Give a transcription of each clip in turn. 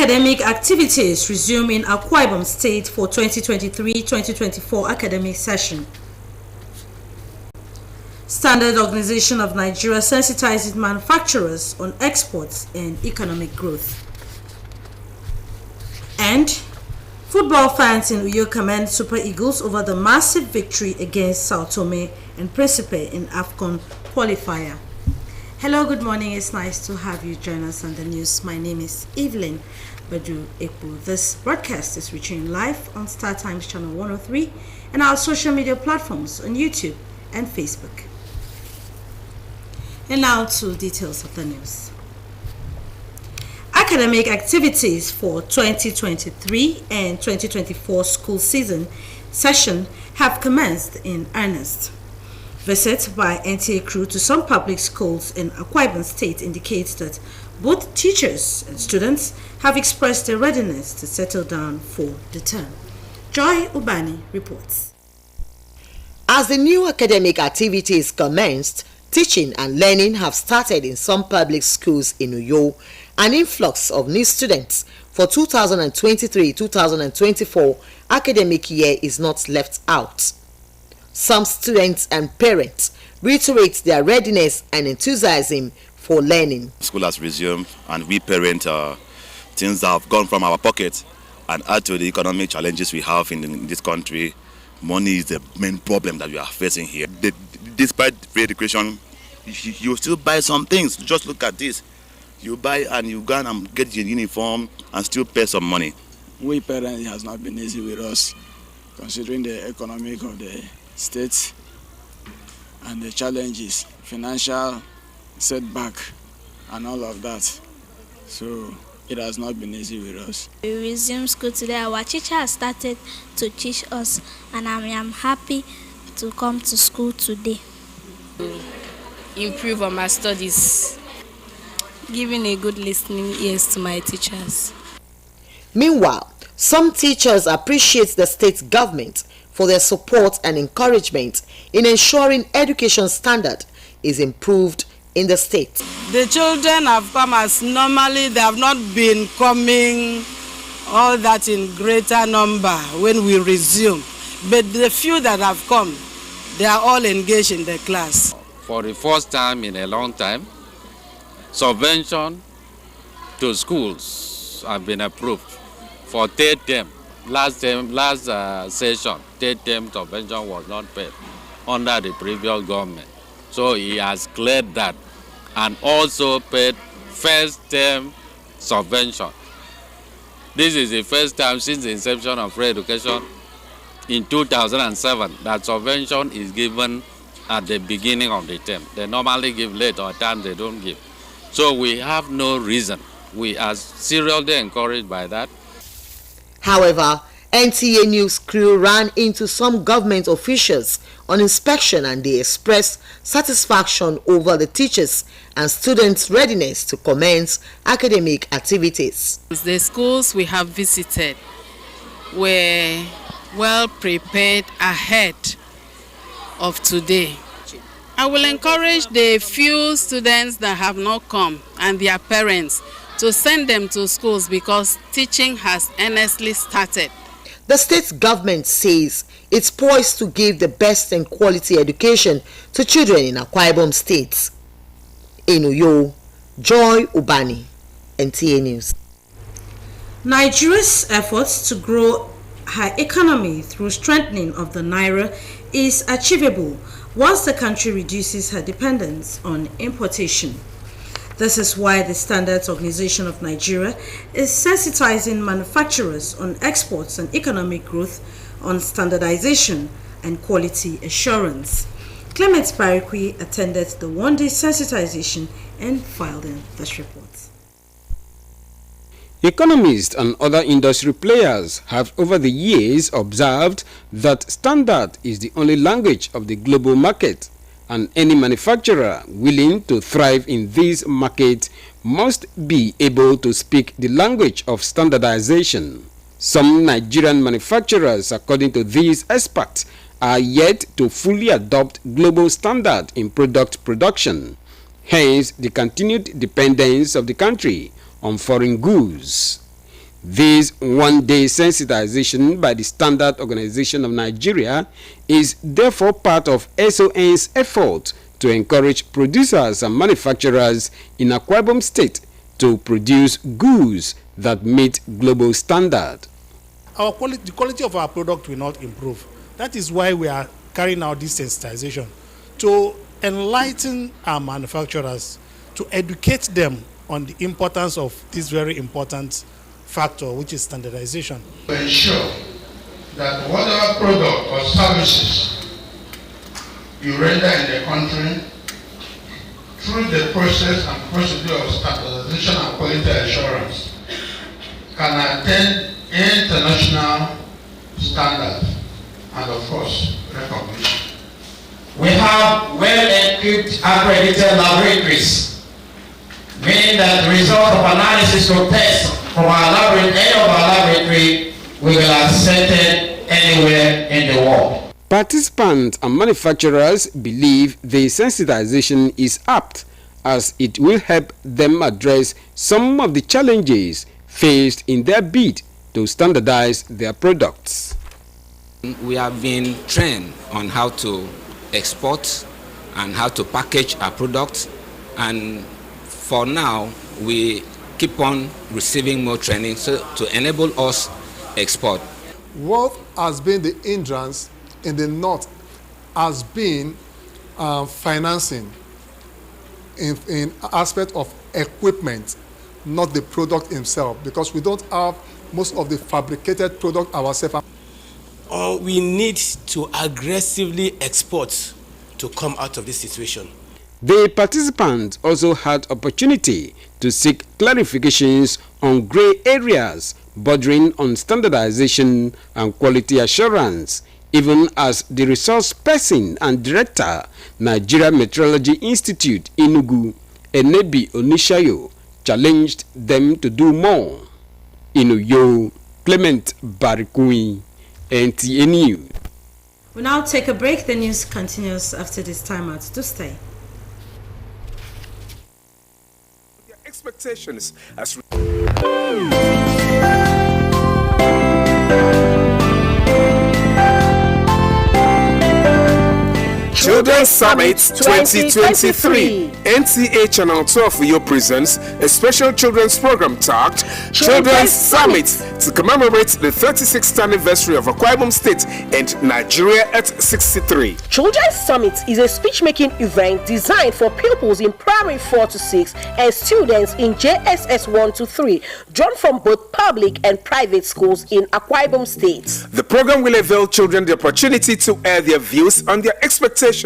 Academic activities resume in Akwa Ibom State for 2023-2024 academic session. Standard Organization of Nigeria sensitizes manufacturers on exports and economic growth. And football fans in Uyo commend Super Eagles over the massive victory against Sao Tome and Principe in AFCON qualifier. Hello, good morning. It's nice to have you join us on the news. My name is Evelyn Badu Ekpo. This broadcast is reaching live on Star Times Channel 103 and our social media platforms on YouTube and Facebook. And now to details of the news. Academic activities for 2023 and 2024 school session have commenced in earnest. Visit by NTA crew to some public schools in Akwa Ibom State indicates that both teachers and students have expressed their readiness to settle down for the term. Joy Ubani reports. As the new academic activities commenced, teaching and learning have started in some public schools in Uyo. An influx of new students for 2023-2024 academic year is not left out. Some students and parents reiterate their readiness and enthusiasm for learning. School has resumed and we parent things that have gone from our pocket and add to the economic challenges we have in this country. Money is the main problem that we are facing here. Despite free education, you still buy some things. Just look at this. You buy and you go and get your uniform and still pay some money. We parents, it has not been easy with us, considering the economic of the state and the challenges, financial setback and all of that. So it has not been easy with us. We resumed school today. Our teacher has started to teach us and I am happy to come to school today. To improve on my studies, giving a good listening ears to my teachers. Meanwhile, some teachers appreciate the state government for their support and encouragement in ensuring education standard is improved in the state. The children have come as normally they have not been coming all that in greater number when we resume. But the few that have come, they are all engaged in the class. For the first time in a long time, subvention to schools have been approved for third term. Last session, third term subvention was not paid under the previous government. So he has cleared that and also paid first term subvention. This is the first time since the inception of free education in 2007 that subvention is given at the beginning of the term. They normally give late or at times they don't give. So we have no reason. We are seriously encouraged by that. However, NTA News crew ran into some government officials on inspection and they expressed satisfaction over the teachers and students' readiness to commence academic activities. The schools we have visited were well prepared ahead of today. I will encourage the few students that have not come and their parents to send them to schools because teaching has earnestly started. The state government says it's poised to give the best and quality education to children in Akwa Ibom State. In Uyo, Joy Ubani, NTA News. Nigeria's efforts to grow her economy through strengthening of the naira is achievable once the country reduces her dependence on importation. This is why the Standards Organization of Nigeria is sensitizing manufacturers on exports and economic growth, on standardization and quality assurance. Clement Barikwi attended the one-day sensitization and filed in this report. Economists and other industry players have over the years observed that standard is the only language of the global market, and any manufacturer willing to thrive in this market must be able to speak the language of standardization. Some Nigerian manufacturers, according to these experts, are yet to fully adopt global standard in product production, hence the continued dependence of the country on foreign goods. This one-day sensitization by the Standard Organization of Nigeria is therefore part of SON's effort to encourage producers and manufacturers in Akwa Ibom State to produce goods that meet global standard. The quality of our product will not improve. That is why we are carrying out this sensitization, to enlighten our manufacturers, to educate them on the importance of this very important factor, which is standardization. To ensure that whatever product or services you render in the country through the process and procedure of standardization and quality assurance can attain international standards and, of course, recognition. We have well-equipped accredited laboratories, meaning that the result of analysis or test from our laboratory, any of our laboratory, will be accepted anywhere in the world. Participants and manufacturers believe the sensitization is apt, as it will help them address some of the challenges faced in their bid to standardize their products. We have been trained on how to export and how to package our products, and for now we keep on receiving more training so to enable us export. What has been the hindrance in the north has been financing in aspect of equipment, not the product itself, because we don't have most of the fabricated product ourselves. We need to aggressively export to come out of this situation. The participants also had opportunity to seek clarifications on gray areas bordering on standardization and quality assurance, even as the resource person and director, Nigeria Meteorology Institute, Enugu, Enebi Onishayo, challenged them to do more. In Uyo, Clement Barikui, NTA News. We now take a break. The news continues after this time out. Do stay. Expectations as Children's Summit 2023. NTA Channel 12 for your presents a special children's program tagged Children's Summit to commemorate the 36th anniversary of Akwa Ibom State and Nigeria at 63. Children's Summit is a speech-making event designed for pupils in primary 4 to 6 and students in JSS 1 to 3, drawn from both public and private schools in Akwa Ibom State. The program will avail children the opportunity to air their views on their expectations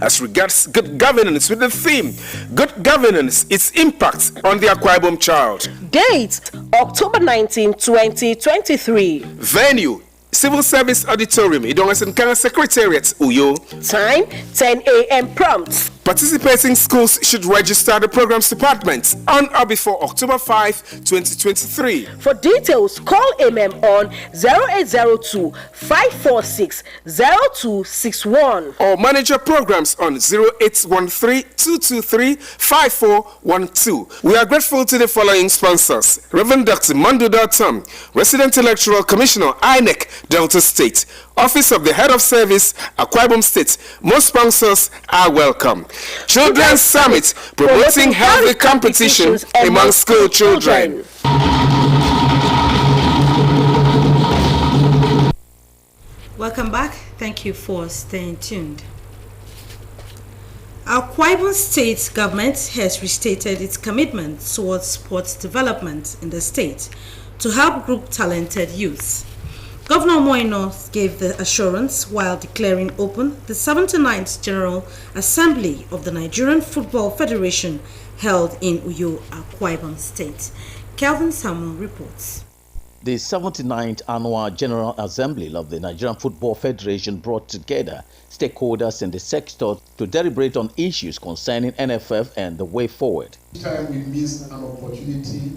as regards good governance, with the theme Good Governance, Its Impact on the Akwa Ibom Child. Date October 19, 2023. Venue Civil Service Auditorium, Idonga Secretariat, Uyo. Time 10 a.m. prompt. Participating schools should register the programs department on or before October 5, 2023. For details, call on 0802-546-0261 or manager programs on 0813-223-5412. We are grateful to the following sponsors: Reverend Dr. Manduda Tom, Resident Electoral Commissioner, INEC, Delta State, Office of the Head of Service, Akwa Ibom State. Most sponsors are welcome. Children's Summit, promoting healthy competitions among school children. Welcome back. Thank you for staying tuned. Akwa Ibom State government has restated its commitment towards sports development in the state to help group talented youth. Governor Moino gave the assurance while declaring open the 79th General Assembly of the Nigerian Football Federation held in Uyo, Akwa Ibom State. Calvin Samuel reports. The 79th Annual General Assembly of the Nigerian Football Federation brought together stakeholders in the sector to deliberate on issues concerning NFF and the way forward. Each time we miss an opportunity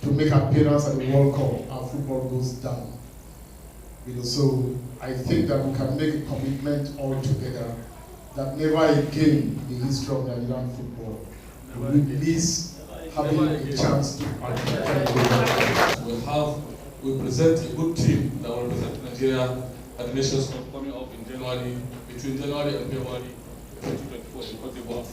to make appearance at the World Cup, our football goes down. So I think that we can make a commitment all together that never again in the history of Nigerian football we miss having a chance to participate. We present a good team that will represent Nigeria at the Nations Cup coming up in January, between January and February 2024 in Cote d'Ivoire.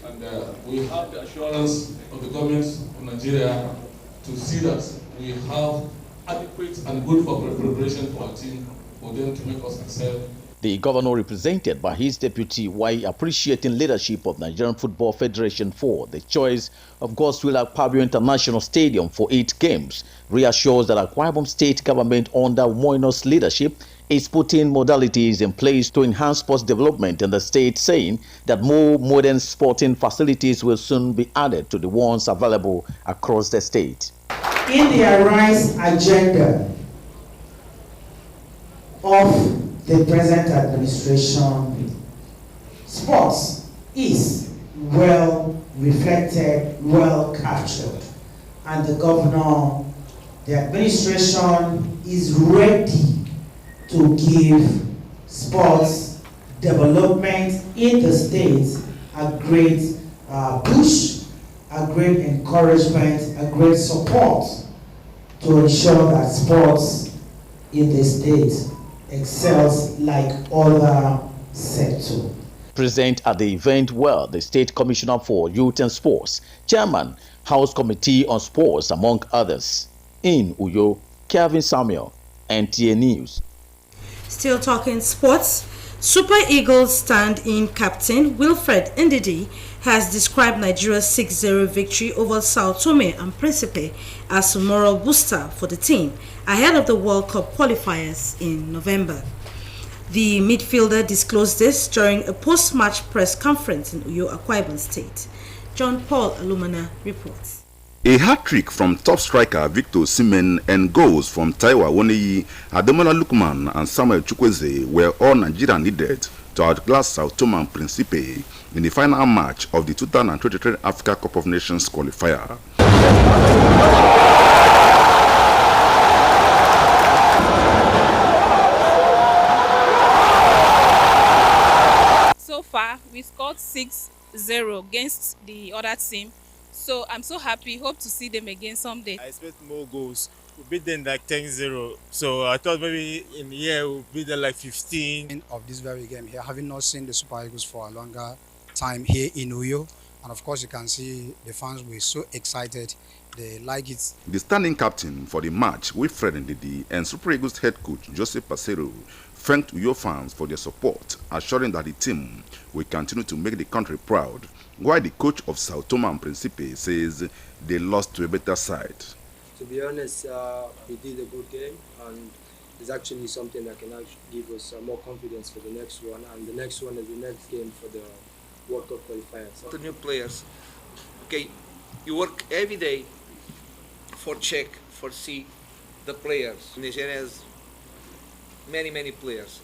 And we have the assurance of the government of Nigeria to see that we have adequate and good preparation for our team for them to make us excel. The governor, represented by his deputy, while appreciating leadership of Nigerian Football Federation for the choice of Godswill Akpabio International Stadium for 8 games, reassures that Akwa Ibom State government under Moino's leadership is putting modalities in place to enhance sports development in the state, saying that more modern sporting facilities will soon be added to the ones available across the state. In the Arise agenda of the present administration, sports is well reflected, well captured, and the governor, the administration is ready to give sports development in the state a great push, a great encouragement, a great support to ensure that sports in the state excels like other sectors. Present at the event were the State Commissioner for Youth and Sports, Chairman, House Committee on Sports, among others. In Uyo, Kevin Samuel, NTA News. Still talking sports, Super Eagles stand-in captain Wilfred Ndidi has described Nigeria's 6-0 victory over Sao Tome and Principe as a moral booster for the team ahead of the World Cup qualifiers in November. The midfielder disclosed this during a post-match press conference in Uyo, Akwa Ibom State. John Paul Alumana reports. A hat-trick from top striker Victor Osimhen and goals from Taiwo Awoniyi, Ademola Lookman and Samuel Chukwueze were all Nigeria needed to outclass Sao Tome and Principe in the final match of the 2023 Africa Cup of Nations qualifier. So far, we scored 6-0 against the other team. So I'm so happy, hope to see them again someday. I expect more goals. We beat them like 10-0. So I thought maybe in the year we'll beat them like 15. Of this very game here, having not seen the Super Eagles for a longer time here in Uyo. And of course you can see the fans were so excited. They like it. The standing captain for the match, Wilfred Ndidi, and Super Eagles head coach Joseph Pasero thanked Uyo fans for their support, assuring that the team will continue to make the country proud, while the coach of Sao Tome and Principe says they lost to a better side. To be honest, we did a good game, and it's actually something that can actually give us more confidence for the next one, and the next one is the next game for the World Cup qualifiers. The new players, okay, you work every day for check, for see the players. Nigeria has many players.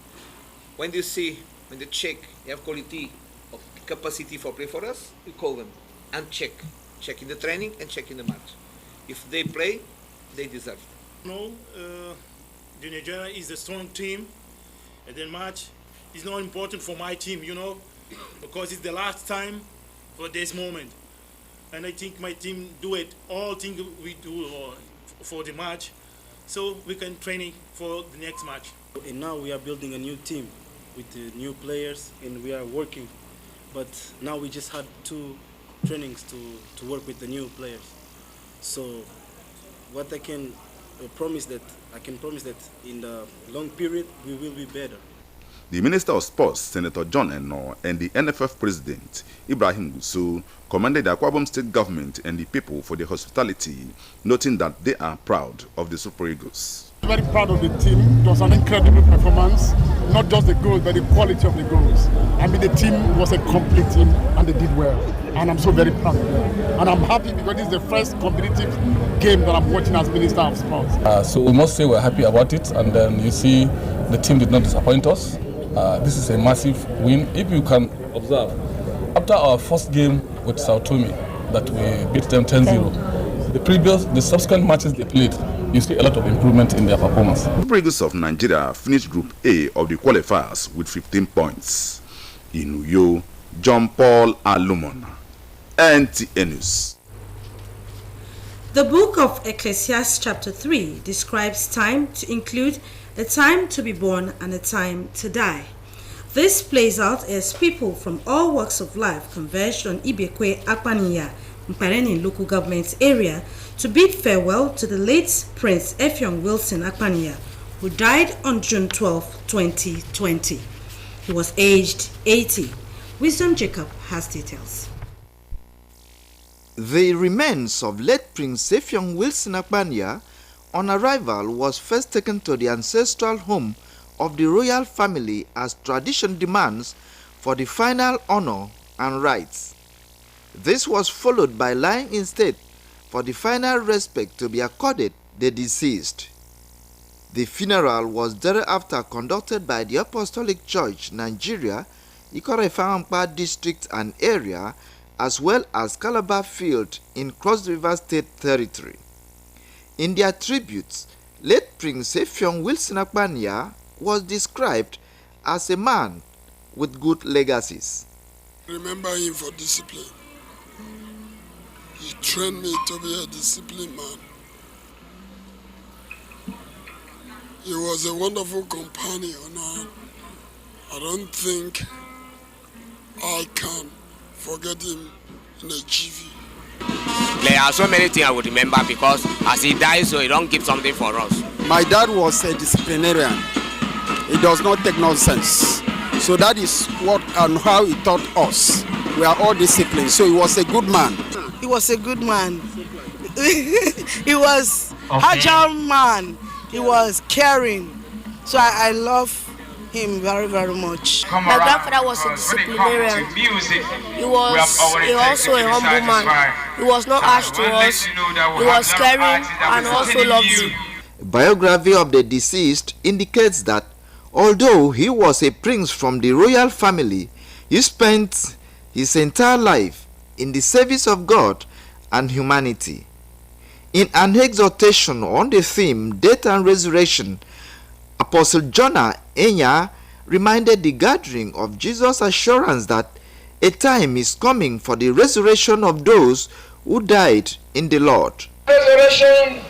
When you see, when you check, you have quality of capacity for play for us, you call them and check in the training and check in the match. If they play, they deserve. No, the Nigeria is a strong team, and the match is not important for my team, you know, because it's the last time for this moment, and I think my team do it all things we do for the match, so we can training for the next match. And now we are building a new team with the new players, and we are working. But now we just had 2 trainings to work with the new players. So what I can promise that in the long period we will be better. The Minister of Sports, Senator John Eno, and the NFF President, Ibrahim Gusu, commended the Akwa Ibom State government and the people for their hospitality, noting that they are proud of the Super Eagles. Very proud of the team. It was an incredible performance, not just the goals, but the quality of the goals. I mean, the team was a complete team, and they did well. And I'm so very proud of them. And I'm happy because this is the first competitive game that I'm watching as Minister of Sports. So we must say we're happy about it. And then you see the team did not disappoint us. This is a massive win. If you can observe, after our first game with Sao Tome, that we beat them 10-0, the subsequent matches they played, you see a lot of improvement in their performance. The Super Eagles of Nigeria finished Group A of the qualifiers with 15 points. In Uyo, John Paul Alumona, NTA News. The book of Ecclesiastes chapter 3 describes time to include a time to be born and a time to die. This plays out as people from all walks of life converged on Ibekwe Akpaniya, Mpareni local government area, to bid farewell to the late Prince Effiong Wilson Akpaniya, who died on June 12, 2020. He was aged 80. Wisdom Jacob has details. The remains of late Prince Effiong Wilson Akpaniya on arrival was first taken to the ancestral home of the royal family as tradition demands for the final honor and rites. This was followed by lying in state for the final respect to be accorded the deceased. The funeral was thereafter conducted by the Apostolic Church, Nigeria, Ikore-Ifa-Ampa district and area, as well as Calabar Field in Cross River State Territory. In their tributes, late Prince Effiong Wilson Akpaniya was described as a man with good legacies. Remember him for discipline. He trained me to be a disciplined man. He was a wonderful companion. I don't think I can forget him in a jiffy. There are so many things I would remember because as he died, so he don't keep something for us. My dad was a disciplinarian. He does not take nonsense. So that is what and how he taught us. We are all disciplined. So he was a good man. He was a good man. He was agile man. He was caring. So I love him very, very much. My grandfather was a disciplinarian. He was also a humble man. He was not harsh to us. He was caring and also loved you. A biography of the deceased indicates that although he was a prince from the royal family, he spent his entire life in the service of God and humanity. In an exhortation on the theme Death and Resurrection, Apostle Jonah Enya reminded the gathering of Jesus' assurance that a time is coming for the resurrection of those who died in the Lord. Resurrection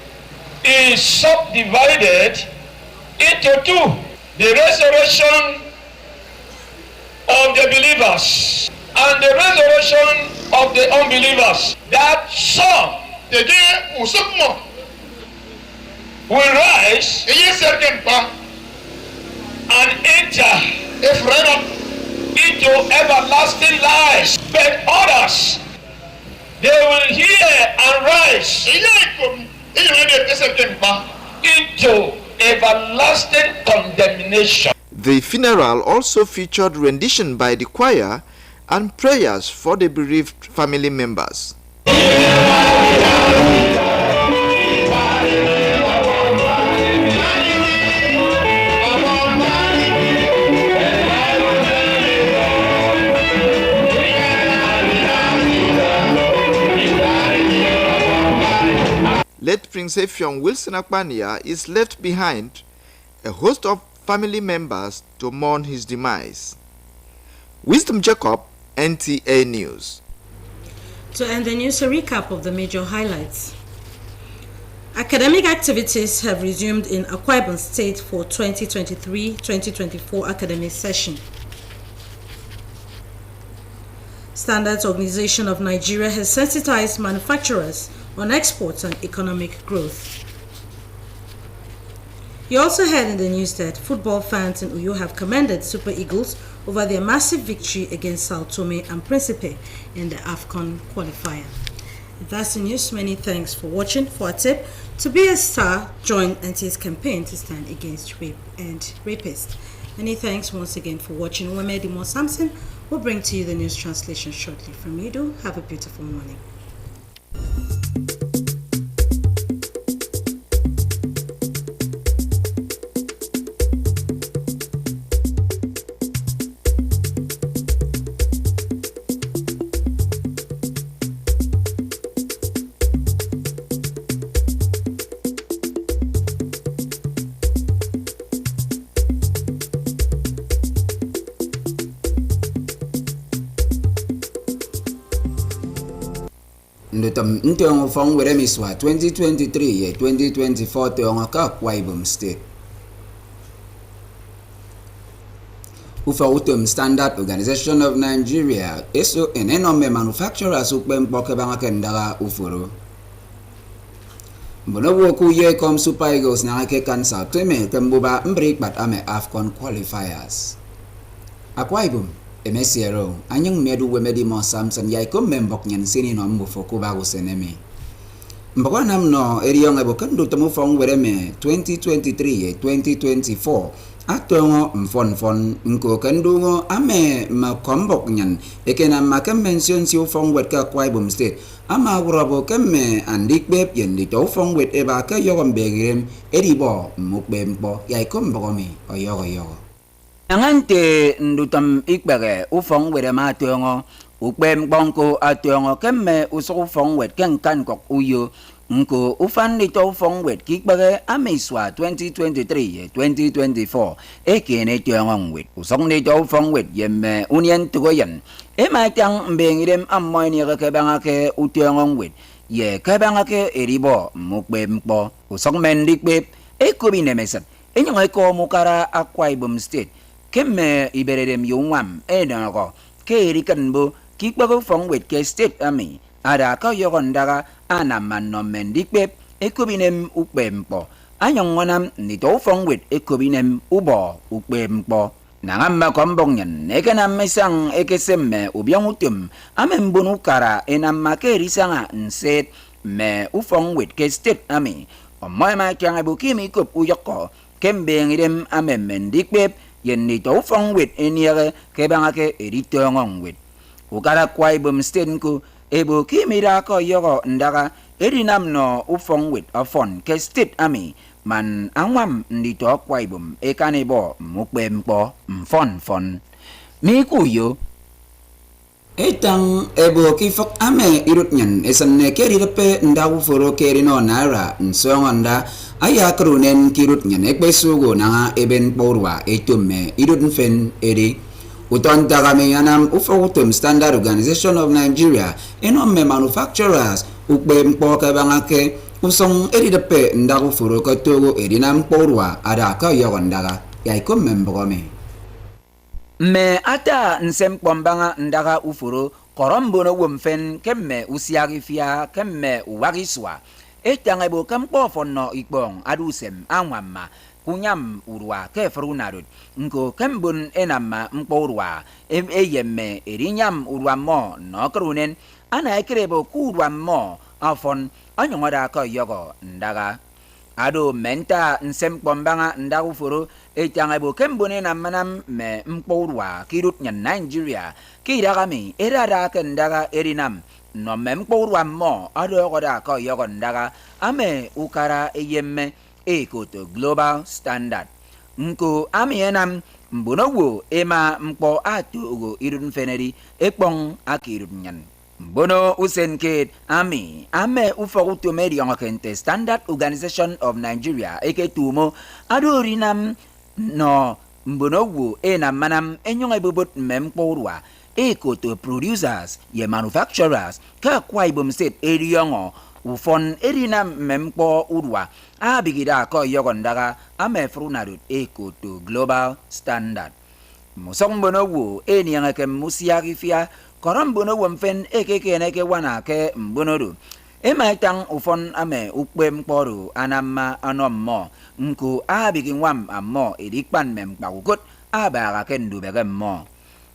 is subdivided into two. The resurrection of the believers and the resurrection of the unbelievers. That some will rise and enter into everlasting life. But others, they will hear and rise into everlasting condemnation. The funeral also featured rendition by the choir and prayers for the bereaved family members. Late Prince Effiong Wilson Akpaniya is left behind a host of family members to mourn his demise. Wisdom Jacob, NTA News. To end the news, a recap of the major highlights. Academic activities have resumed in Akwa Ibom State for 2023-2024 academic session. Standards Organization of Nigeria has sensitized manufacturers on exports and economic growth. You also heard in the news that football fans in Uyo have commended Super Eagles over their massive victory against Sao Tome and Principe in the AFCON qualifier. If that's the news, many thanks for watching. For a tip to be a star, join NTA's campaign to stand against rape and rapists. Many thanks once again for watching. Wemedimo Samson will bring to you the news translation shortly. From Edo, have a beautiful morning. ndotam ntong fong were miswa 2023 ye 2024 tong ka Akwa Ibom State ufa utum Standard Organization of Nigeria eso enenome manufacturers ukpempo kebanga kendara ufuro Bonobo kuye kom Super Eagles na ke kansa teme kembuba mbrik bat ame AFCON qualifiers Akwa Ibom MSRO anyang medu wemedi mo Samson yai kom membok nyen sini no mbufo kubago senemi mbakwa namno eriyong ebokan temu fong wereme 2023 2024 atongo mfon nko kandungo ame makombok nyen ekena makam mention si fong wet ka Akwa Ibom State ama wurabo kemme andik beb yendi to fong wet eba ka yogom begirem edibo mukbempo yai kom bogomi oyogo Angante ndutam ikbere ufong wede ma atongo ukbem bonko atongo kemme uso ufong wed kan kok uyo nko ufan to ufong wed kikbere amiswa 2023 2024 ekene tongo wed usong to ufong wed yemme unyen tugoyen ema tang mbengirem ammoyni ke bangake utongo wed ye ke bangake eribo mukbem po usong mendikbe ekobine mesat enyong ko mukara Akwa Ibom State kemme iberem yungwam enago keri kanbo kikbago fong wet ke state ami ada ka yogondaga anaman no mendikbe ekobinem ukbempo anyong wanam ni to fong wet ekobinem ubo ukbempo nangamba kombongen ekana mesang ekesemme ubyangutum amembunu kara enamma keri sanga nset me ufong wet ke state ami omoyma kyanga bukimi kop uyoko kembengirem amemendikbe yenni to fong wit eniere kebangake editongon wit ukara Akwa Ibom State ko ebo kimira ko yogo ndaga edinam no ufong wit afon ke state ami man anwam ndi to Akwa Ibom ekanebo mukbempo mfon mikuyo etang ebo kifok ame irutnyan esanne keri repe ndawu foro keri no nara nsongonda aya krunen kirut nyane besugo na eben porwa etumme irut fen eri uton tagame yanam ufotum Standard Organization of Nigeria enomme manufacturers ukbem po kabangake usong eri depe ndagu furo ko togo edinam porwa ada ka yogondaga yai kom membogome me ata nsem pombanga ndaga ufuro korombono womfen kemme usiagi fia kemme uwagiswa etangebo kampo fonno ikbong adusem anwamma kunyam urwa kefrunarut nko kembun enamma mporwa eyemme erinyam urwa mo no krunen ana ekrebo kurwa mo afon anyongoda ka yogo ndaga ado menta nsem pombanga ndagu furu etangebo kembune namanam me mporwa kirut nya Nigeria kiragami erada kendaga erinam no memporwa mo ado goda ka yogondaga ame ukara eyemme ekoto global standard nko amienam mbonowo ema mpo atugo irun feneri ekpong akirun nyan mbono usenked ame ufoguto meri ngakente Standard Organization of Nigeria eketumo adorinam no mbonowo enamanam enyonga bobot memporwa ekoto producers ye manufacturers ka Akwa Ibom State eriyongo ufon erina mempo urwa abigida ko yogondaga amefrunarut ekoto global standard musongbono wo eniyanga ke musiagi fia korombono womfen ekekene ke wana ke mbonodo emaitang ufon ame ukpe mkporu anama anommo nku abiginwam ammo edikpan memkpagukot abaga kendu begemmo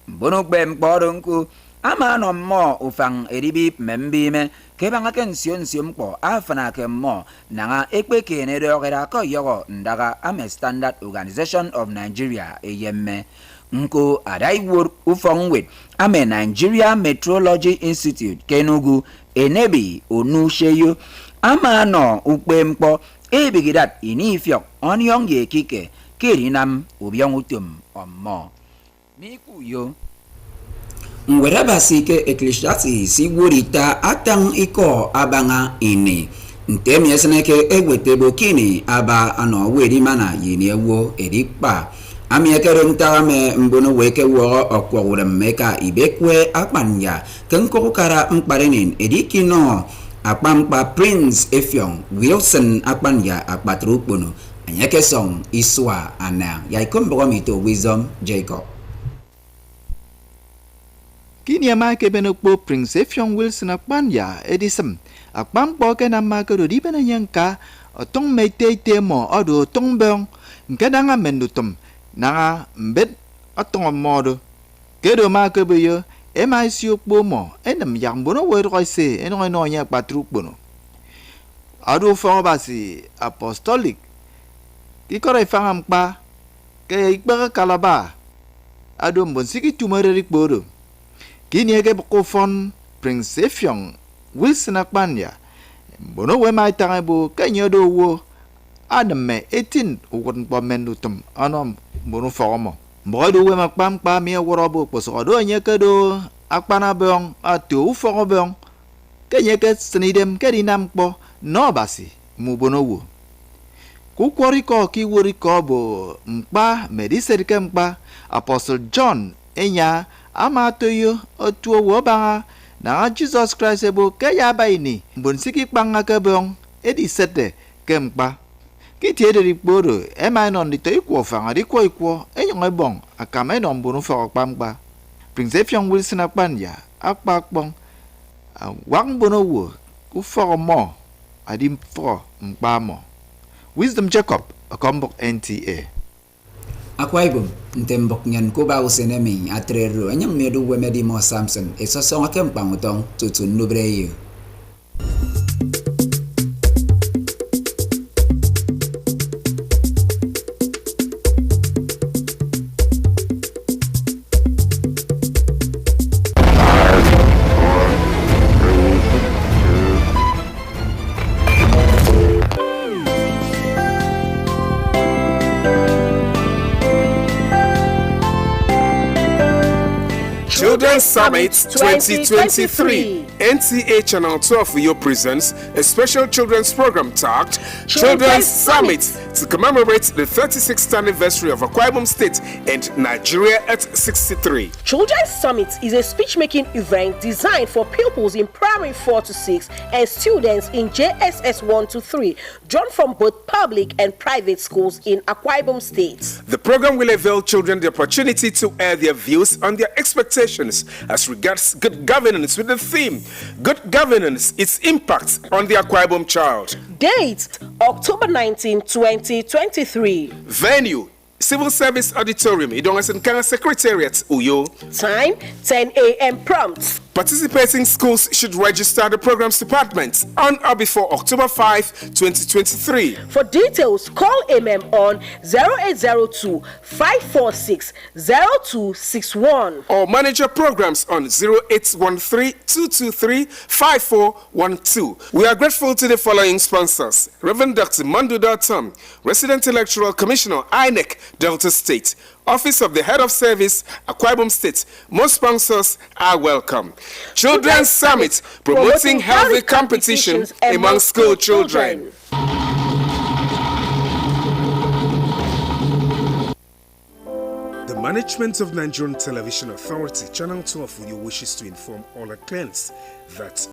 mbono ukpe mkporu nku ama anommo ufang edibip membime kebanga ken sion mpo afana ke mo nanga ekpeke ne dogera ko yogo ndaga ame Standard Organization of Nigeria eyemme nko adai wor ufongwet ame Nigeria Meteorology Institute kenugu enebi onusheyo ama no ukpe mpo ebigidat inifiok onyong ye kike kirinam ubyong utum ommo mikuyo Ngweraba sike Ecclesiastes si wurita atang iko abanga ini ntem yeseneke egwetebo kini aba ano weri mana yini ewo erikpa Amiakerung Tame Mbono Weke War or Quorum Meka Ibekwe Akpanya, Kankokara Mparenin, Edikino, Akpampa Prince Efyong, Wilson Akpanya, Akpatrupuno, Anyakesong, Iswa, Anna, Yaikumbromito, Wisdom, Jacob. Kini ama kebenokpo Prince Efyong Wilson Akpanya, Edism, Akpampo Kenama Kodibana Yanka, Otong Mete Temo, Odo Tongbong, Nkadanga Mendutum. Nanga mbet atong modo kedo ma kebeyo MIC okpomo enem yang bono we roise eno no nya patru bono adu fo basi apostolic ki kore fangam pa ke ikba kalaba adu mbonsiki tumere rikbodo kini ege ko fon Prince Efyong Wilson Akpanya bono we mai tangebo kenyodo wo Adame 18 ukon pamenutum anom bono formo mbodo we makpam pa mi worobo posodo nyekedo akpana bong atu forobong kenyeke snidem kedinam po no basi mu bono wo ku koriko ki woriko bo mpa mediserike mpa Apostle John enya amatoyo otu wo banga na Jesus Christ ebo keya baini mbonsiki panga kebong edi sete kempa Kiti ederi bodo, non dito ikwo fanga dikwo ikwo, enyong ebong, akame non bunu fa akpampa. Prince Efyong Wilson Akpanya, akpakpong, wang bono wo, ku fa mo, adim fa mpa mo. Wisdom Jacob, akombok NTA. Akwaibum, ntembok nyan ko ba usenemi atrero, enyong medu wemedi mo Samson, esosong akempang utong tutun nubreyo. Children's Summit 2023. NTA Channel 12 Rio presents a special children's program tagged Children's Summit to commemorate the 36th anniversary of Akwa Ibom State and Nigeria at 63. Children's Summit is a speech-making event designed for pupils in primary 4 to 6 and students in JSS 1 to 3, drawn from both public and private schools in Akwa Ibom State. The program will avail children the opportunity to air their views on their expectations as regards good governance with the theme Good Governance, its impact on the Akwa Ibom child. Date October 19, 2023. Venue Civil Service Auditorium, Idongasenkara Secretariat, Uyo. Time 10 a.m. prompt. Participating schools should register the programs department on or before October 5, 2023. For details, call on 0802-546-0261 or manager programs on 0813-223-5412. We are grateful to the following sponsors: Reverend Dr. Manduda Tom, Resident Electoral Commissioner, INEC, Delta State, Office of the Head of Service, Akwa Ibom State. Most sponsors are welcome. Children's Summit, promoting healthy competition among school children. The management of Nigerian Television Authority, Channel 12, wishes to inform all our clients that